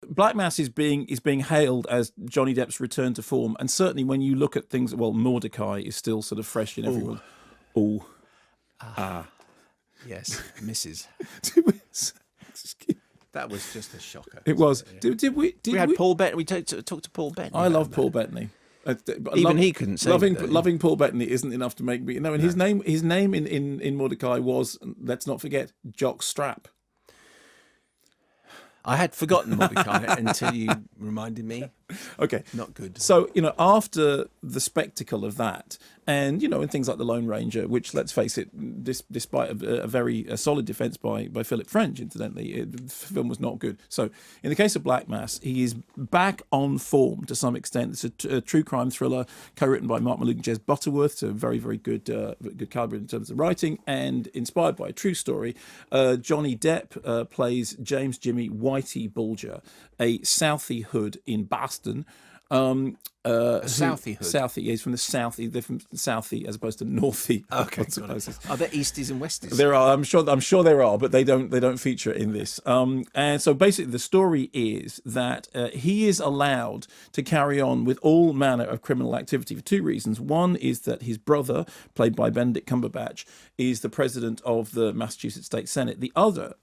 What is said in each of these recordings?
Black Mass is being hailed as Johnny Depp's return to form, and certainly when you look at things, well, Mordecai is still sort of fresh in everyone. Oh, yes, Mrs. That was just a shocker. It was. Yeah. Did we? We had Paul Bettany. We talked to Paul Bettany. I love Paul Bettany. Even he couldn't say loving Paul Bettany isn't enough to make me. No, and his name in Mordecai was, let's not forget, Jock Strap. I had forgotten Mordecai until you reminded me. Okay. Not good. So, after the spectacle of that, and, and things like The Lone Ranger, which, let's face it, despite a very solid defence by Philip French, incidentally, the film was not good. So, in the case of Black Mass, he is back on form to some extent. It's a true crime thriller co-written by Mark Mallouk and Jez Butterworth, so very, very good calibre in terms of writing, and inspired by a true story. Johnny Depp plays James Jimmy Whitey Bulger, a Southie hood in Boston. Southie hood. Southie, yeah, he's from the Southie. They're from Southie as opposed to Northie. Okay. Are there Easties and Westies? There are. I'm sure there are, but they don't feature in this. And so basically, the story is that he is allowed to carry on with all manner of criminal activity for two reasons. One is that his brother, played by Benedict Cumberbatch, is the president of the Massachusetts State Senate. The other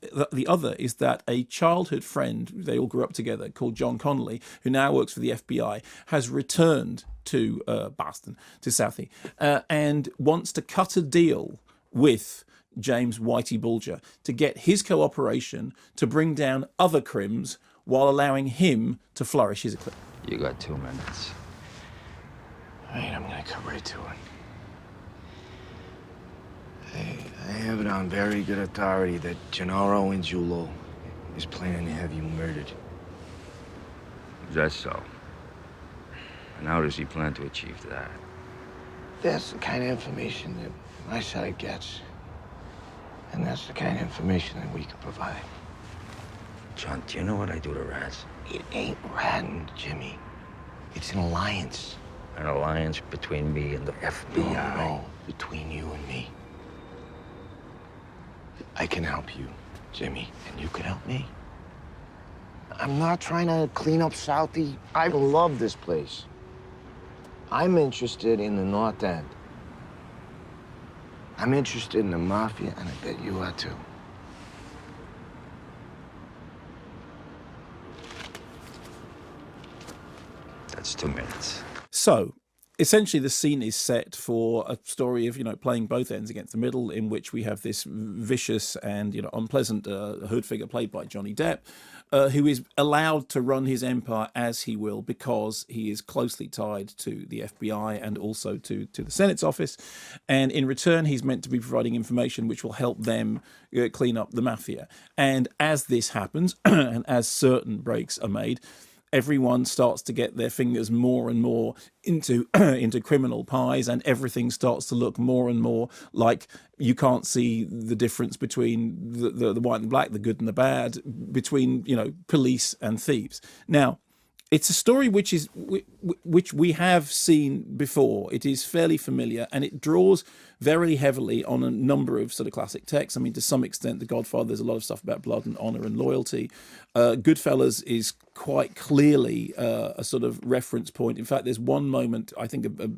is that a childhood friend, they all grew up together, called John Connolly, who now works for the FBI, has returned to Boston, to Southie, and wants to cut a deal with James Whitey Bulger to get his cooperation to bring down other crims while allowing him to flourish. Here's a clip. You got 2 minutes. All right, I'm gonna cut right to it. I have it on very good authority that Gennaro Angiulo is planning to have you murdered. Is that so? And how does he plan to achieve that? That's the kind of information that my side gets. And that's the kind of information that we can provide. John, do you know what I do to rats? It ain't ratting, Jimmy. It's an alliance. An alliance between me and the FBI? No, between you and me. I can help you, Jimmy, and you can help me. I'm not trying to clean up Southie. I love this place. I'm interested in the North End. I'm interested in the Mafia, and I bet you are too. That's 2 minutes. So, essentially, the scene is set for a story of, playing both ends against the middle, in which we have this vicious and, unpleasant hood figure played by Johnny Depp, who is allowed to run his empire as he will because he is closely tied to the FBI and also to the Senate's office. And in return, he's meant to be providing information which will help them clean up the mafia. And as this happens, and as certain breaks are made, everyone starts to get their fingers more and more into criminal pies, and everything starts to look more and more like you can't see the difference between the white and black, the good and the bad, between police and thieves. Now, it's a story which we have seen before. It is fairly familiar, and it draws very heavily on a number of sort of classic texts. I mean, to some extent, The Godfather, there's a lot of stuff about blood and honor and loyalty. Goodfellas is quite clearly a sort of reference point. In fact, there's one moment, I think a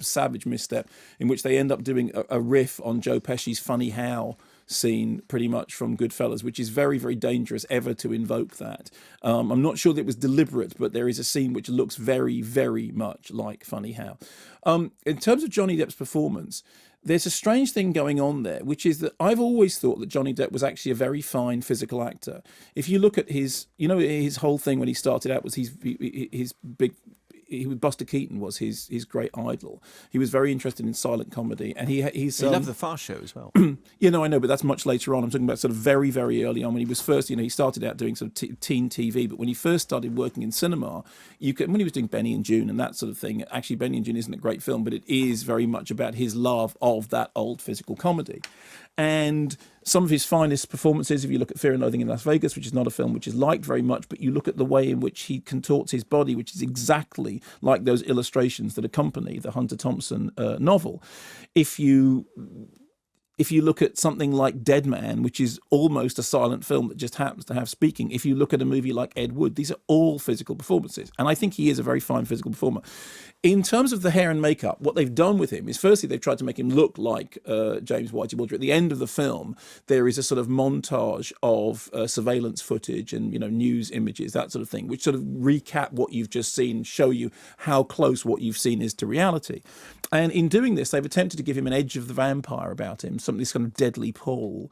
savage misstep, in which they end up doing a riff on Joe Pesci's Funny How scene, pretty much from Goodfellas, which is very, very dangerous ever to invoke that. I'm not sure that it was deliberate, but there is a scene which looks very, very much like Funny How. In terms of Johnny Depp's performance, there's a strange thing going on there, which is that I've always thought that Johnny Depp was actually a very fine physical actor. If you look at his, his whole thing when he started out was his big... Buster Keaton was his great idol. He was very interested in silent comedy, and he loved the Fast Show as well. I know, but that's much later on. I'm talking about sort of very, very early on when he was first. He started out doing sort of teen TV, but when he first started working in cinema, when he was doing Benny and June and that sort of thing. Actually, Benny and June isn't a great film, but it is very much about his love of that old physical comedy. And some of his finest performances, if you look at Fear and Loathing in Las Vegas, which is not a film which is liked very much, but you look at the way in which he contorts his body, which is exactly like those illustrations that accompany the Hunter Thompson novel. If you if you look at something like Dead Man, which is almost a silent film that just happens to have speaking, if you look at a movie like Ed Wood, these are all physical performances. And I think he is a very fine physical performer. In terms of the hair and makeup, what they've done with him is, firstly, they've tried to make him look like James Whitey Bulger. At the end of the film, there is a sort of montage of surveillance footage and, news images, that sort of thing, which sort of recap what you've just seen, show you how close what you've seen is to reality. And in doing this, they've attempted to give him an Edge of the Vampire about him, this kind of deadly pull.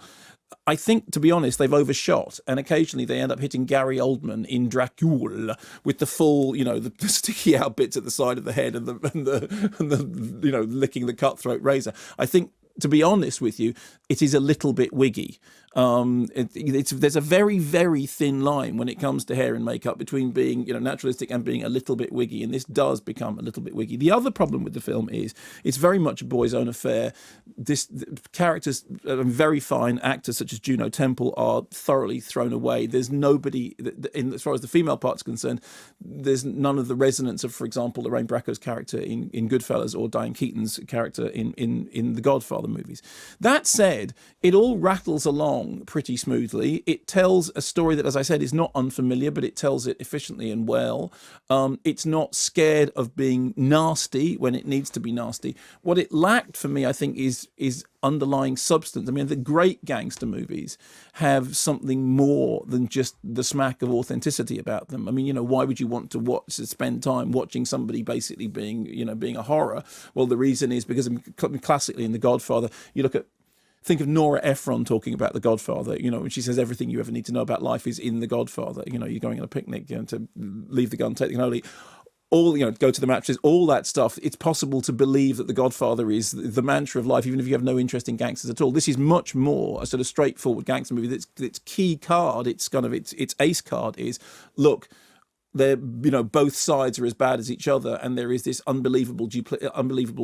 I think, to be honest, they've overshot, and occasionally they end up hitting Gary Oldman in Dracula with the full, the sticky out bits at the side of the head and the licking the cutthroat razor. I think, to be honest with you, it is a little bit wiggy. There's a very, very thin line when it comes to hair and makeup between being, naturalistic and being a little bit wiggy, and this does become a little bit wiggy. The other problem with the film is it's very much a boy's own affair. The characters, very fine actors such as Juno Temple, are thoroughly thrown away. There's nobody, as far as the female part's concerned, there's none of the resonance of, for example, Lorraine Bracco's character in Goodfellas or Diane Keaton's character in the Godfather movies. That said, it all rattles along pretty smoothly. It tells a story that, as I said, is not unfamiliar, but it tells it efficiently and well. It's not scared of being nasty when it needs to be nasty. What it lacked for me, I think, is underlying substance. I mean, the great gangster movies have something more than just the smack of authenticity about them. I mean, why would you want to spend time watching somebody basically being a horror? Well, the reason is because classically in The Godfather, think of Nora Ephron talking about The Godfather, when she says everything you ever need to know about life is in The Godfather. You're going on a picnic, to leave the gun, take the cannoli, go to the matches, all that stuff. It's possible to believe that The Godfather is the mantra of life, even if you have no interest in gangsters at all. This is much more a sort of straightforward gangster movie. Its key card, its ace card is, look, they're, both sides are as bad as each other, and there is this unbelievable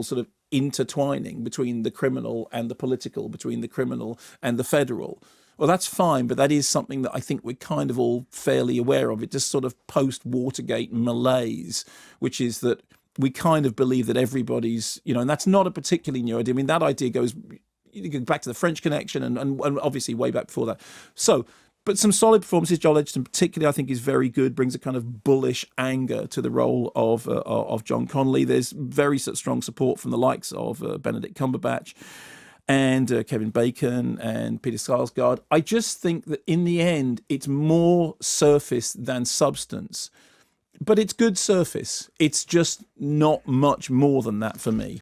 sort of intertwining between the criminal and the political, between the criminal and the federal. Well, that's fine, but that is something that I think we're kind of all fairly aware of. It just sort of post-Watergate malaise, which is that we kind of believe that everybody's, and that's not a particularly new idea. I mean, that idea goes back to the French Connection and obviously way back before that. So, but some solid performances. Joel Edgerton particularly, I think, is very good, brings a kind of bullish anger to the role of John Connolly. There's very strong support from the likes of Benedict Cumberbatch and Kevin Bacon and Peter Sarsgaard. I just think that in the end, it's more surface than substance. But it's good surface. It's just not much more than that for me.